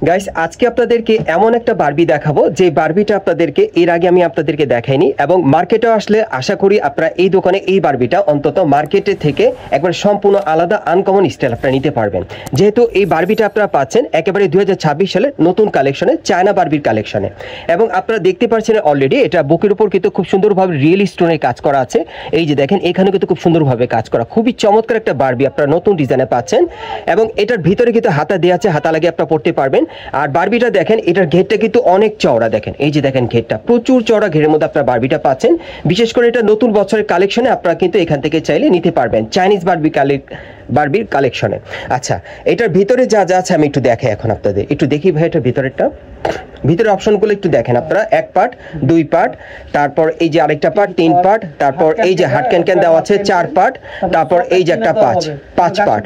Guys আজকে আপনাদেরকে এমন একটা বারবি দেখাবো যে বারবিটা আপনাদেরকে এর আগে আমি আপনাদেরকে দেখাইনি এবং মার্কেটে আসলে আশা করি আপনারা এই দোকানে এই বারবিটা অন্তত মার্কেটে থেকে একবার সম্পূর্ণ আলাদা আনকমন স্টাইল আপনারা নিতে পারবেন। যেহেতু এই বারবিটা আপনারা পাচ্ছেন একেবারে 2026 সালের নতুন কালেকশনে, চায়না বারবির কালেকশনে, এবং আপনারা দেখতে পাচ্ছেন অলরেডি এটা বুকের উপর কিন্তু খুব সুন্দরভাবে রিয়েল স্টোনের কাজ করা আছে। এই যে দেখেন এখানে কিন্তু খুব সুন্দরভাবে কাজ করা, খুবই চমৎকার একটা বারবি আপনারা নতুন ডিজাইনে পাচ্ছেন এবং এটার ভিতরে কিন্তু হাতা দেওয়া আছে, হাতা লাগিয়ে আপনারা পড়তে পারবেন। আর বারবিটা দেখেন এটার ঘেরটা কিন্তু অনেক চওড়া, দেখেন এই যে দেখেন ঘেরটা প্রচুর চওড়া, ঘেরের মধ্যে আপনারা বারবিটা পাচ্ছেন। বিশেষ করে এটা নতুন বছরের কালেকশনে আপনারা কিন্তু এখান থেকে চাইলে নিতে পারবেন চাইনিজ বারবির কালেকশনে। আচ্ছা, এটার ভিতরে যা যা আছে আমি একটু দেখাই এখন আপনাদের, একটু দেখি ভাই এটার ভিতরেরটা। ভিতরে অপশনগুলো একটু দেখেন আপনারা, 1 পার্ট 2 পার্ট, তারপর এই যে আরেকটা পার্ট 3 পার্ট, তারপর এই যে হাট ক্যান দেওয়া আছে 4 পার্ট, তারপর এই যে একটা 5 পার্ট।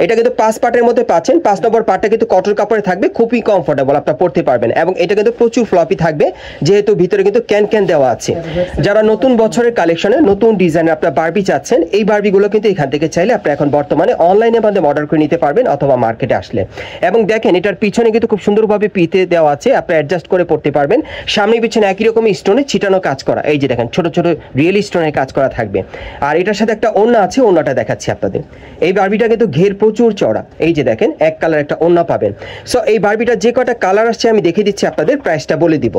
এটা কিন্তু 5 পার্টের মধ্যে পাচ্ছেন। 5 নম্বর পার্টটা কিন্তু কটন কাপড়ে থাকবে, খুবই কমফোর্টেবল আপনারা পড়তে পারবেন এবং এটা কিন্তু প্রচুর ফ্লপি থাকবে যেহেতু ভিতরে কিন্তু ক্যান দেওয়া আছে। যারা নতুন বছরের কালেকশনে নতুন ডিজাইনের আপনারা বারবি চাচ্ছেন, এই বারবিগুলো কিন্তু এখান থেকে চাইলে আপনারা এখন বর্তমানে অনলাইনের মাধ্যমে অর্ডার করে নিতে পারবেন অথবা মার্কেটে আসলে। এবং দেখেন এটার পিছনে কিন্তু খুব সুন্দরভাবে পিতে দেওয়া আছে, আপনারা অ্যাডজাস্ট করে পড়তে পারবেন। সামনে পিছনে একই রকম স্টোনে ছিটানো কাজ করা, এই যে দেখেন ছোট ছোট রিয়েল স্টোনের কাজ করা থাকবে। আর এটার সাথে একটা ওড়না আছে, ওড়নাটা দেখাচ্ছি আপনাদের। এই বারবিটা কিন্তু ঘের প্রচুর চওড়া, এই যে দেখেন এক কালার একটা ওড়না পাবেন। সো এই বারবিটা যে কটা কালার আসছে আমি দেখিয়ে দিচ্ছি, আপনাদের প্রাইসটা বলে দিব।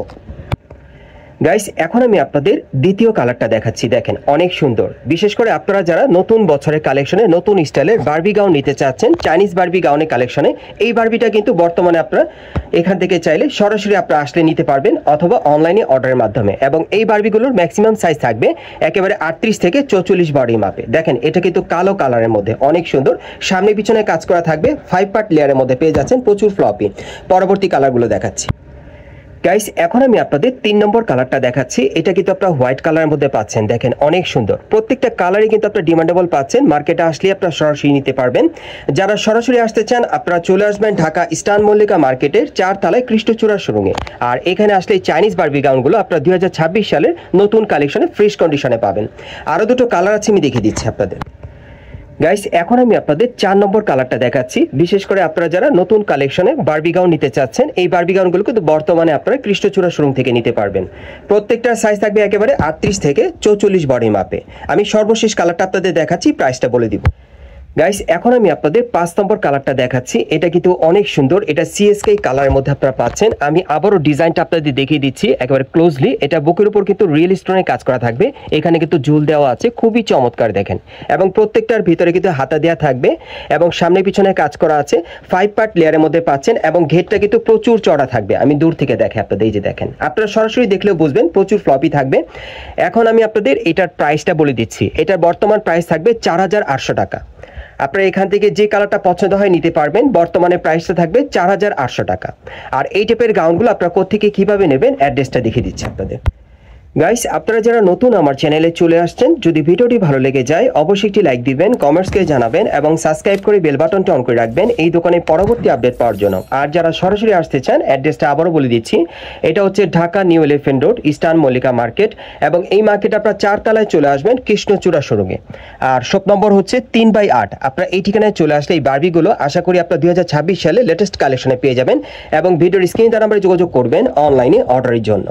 গাইস এখন আমি আপনাদের দ্বিতীয় কালারটা দেখাচ্ছি, দেখেন অনেক সুন্দর। বিশেষ করে আপনারা যারা নতুন বছরের কালেকশনে নতুন স্টাইলের বারবি গাউন নিতে চাচ্ছেন, চাইনিজ বারবি গাউনের কালেকশনে, এই বারবিটা কিন্তু বর্তমানে আপনারা এখান থেকে চাইলে সরাসরি আপনারা আসলে নিতে পারবেন অথবা অনলাইনে অর্ডারের মাধ্যমে। এবং এই বারবিগুলোর ম্যাক্সিমাম সাইজ থাকবে একেবারে 38 থেকে 44 বডি মাপে। দেখেন এটা কিন্তু কালো কালারের মধ্যে অনেক সুন্দর, সামনে পিছনে কাজ করা থাকবে, 5 পার্ট লেয়ারের মধ্যে পেয়ে যাচ্ছেন, প্রচুর ফ্লপি। পরবর্তী কালারগুলো দেখাচ্ছি গাইস। এখন আমি আপনাদের 3 নম্বর কালারটা দেখাচ্ছি। এটা কিন্তু আপনারা হোয়াইট কালারের মধ্যে পাচ্ছেন, দেখেন অনেক সুন্দর। প্রত্যেকটা কালারই কিন্তু আপনারা ডিমান্ডেবল পাচ্ছেন, মার্কেটে আসলে আপনারা সরাসরি নিতে পারবেন। যারা সরাসরি আসতে চান আপনারা চলে আসবেন ঢাকা ইস্টার্ন মল্লিকা মার্কেটের 4 তলায় কৃষ্ণচূড়া শোরুমে। আর এখানে আসলে চাইনিজ বারবি গাউনগুলো আপনারা 2026 সালের নতুন কালেকশনে ফ্রেশ কন্ডিশনে পাবেন। আরও দুটো কালার আছে, আমি দেখিয়ে দিচ্ছি আপনাদের। গাইস এখন আমি আপনাদের 4 নম্বর কালারটা দেখাচ্ছি। বিশেষ করে আপনারা যারা নতুন কালেকশনে বারবি গাউন নিতে চাচ্ছেন, এই বারবি গাউনগুলো কিন্তু বর্তমানে আপনারা কৃষ্ণচূড়া শোরুম থেকে নিতে পারবেন। প্রত্যেকটা সাইজ থাকবে একেবারে 38 থেকে 44 বডি মাপে। আমি সর্বশেষ কালারটা আপনাদের দেখাচ্ছি, প্রাইসটা বলে দিব। গাইস এখন আমি আপনাদের 5 নম্বর কালারটা দেখাচ্ছি। এটা কিন্তু অনেক সুন্দর, এটা সিএসকে কালারের মধ্যে আপনারা পাচ্ছেন। আমি আবারও ডিজাইনটা আপনাদের দেখিয়ে দিচ্ছি একেবারে ক্লোজলি। এটা বুকের উপর কিন্তু রিয়েল স্টোনের কাজ করা থাকবে, এখানে কিন্তু ঝুল দেওয়া আছে, খুবই চমৎকার দেখেন। এবং প্রত্যেকটার ভিতরে কিন্তু হাতা দেওয়া থাকবে এবং সামনে পিছনে কাজ করা আছে, 5 পার্ট লেয়ারের মধ্যে পাচ্ছেন এবং ঘেরটা কিন্তু প্রচুর চড়া থাকবে। আমি দূর থেকে দেখে আপনাদের, এই যে দেখেন, আপনারা সরাসরি দেখলেও বুঝবেন প্রচুর ফ্লপি থাকবে। এখন আমি আপনাদের এটার প্রাইসটা বলে দিচ্ছি। এটার বর্তমান প্রাইস থাকবে 4800 টাকা। আপনারা এখান থেকে যে কালারটা পছন্দ হয় নিতে পারবেন। বর্তমানে প্রাইসটা থাকবে 4800 টাকা। আর এই টাইপের গাউনগুলো আপনারা কোত্থেকে কিভাবে নেবেন অ্যাড্রেসটা দেখিয়ে দিচ্ছি আপনাদের। গাইস আপনারা যারা নতুন আমার চ্যানেলে চলে আসছেন, যদি ভিডিওটি ভালো লেগে যায় অবশ্যই একটি লাইক দিবেন, কমেন্টসকে জানাবেন এবং সাবস্ক্রাইব করে বেল বাটনটা অন করে রাখবেন এই দোকানে পরবর্তী আপডেট পাওয়ার জন্য। আর যারা সরাসরি আসতে চান অ্যাড্রেসটা আবারও বলে দিচ্ছি, এটা হচ্ছে Dhaka new elephant road eastern Mallika market এবং এই মার্কেট আপনারা 4 তলায় চলে আসবেন কৃষ্ণচূড়া শোরুমে। আর শপ নম্বর হচ্ছে 3/8। আপনারা এই ঠিকানায় চলে আসলে এই বারবিগুলো আশা করি আপনারা 2026 সালে লেটেস্ট কালেকশনে পেয়ে যাবেন এবং ভিডিওর স্ক্রিনে তার নাম্বারে যোগাযোগ করবেন অনলাইনে অর্ডারের জন্য।